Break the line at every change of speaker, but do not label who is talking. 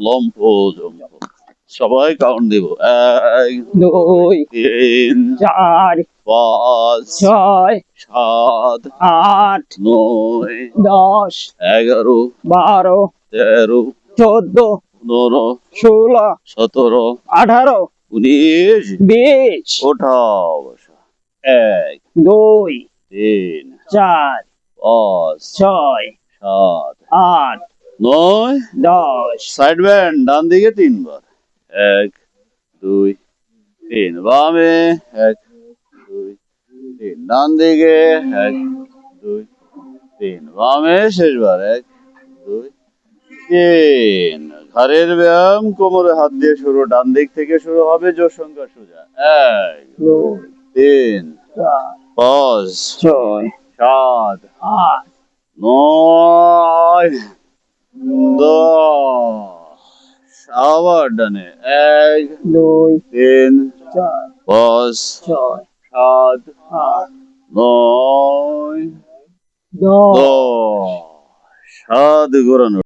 লম্ফ জম্ফ সবাই কাউন্ট দিব। 1
2
3
4
5
6
7
8
9
10
11
12
13
14
15
16
17
18
19
20
ওঠাও বসা। 1
2
3
4
5
6
7
8
9
10
সাইড ব্যান্ড ডান দিকে 3 বার। 1 2 3 বামে 1 2 3 ডান দিকে 1 2 3 বামে শেষবার 1 2 3 ঘাড়ের ব্যায়াম কোমরে হাত দিয়ে শুরু ডান দিক থেকে শুরু হবে জোর সংখ্যা সোজা 1
2
3
4
5
6
7
8
9 10 আবার ডানে 1
2
3
4
5
6
7
8
9
10
10 সাত ঘোরানো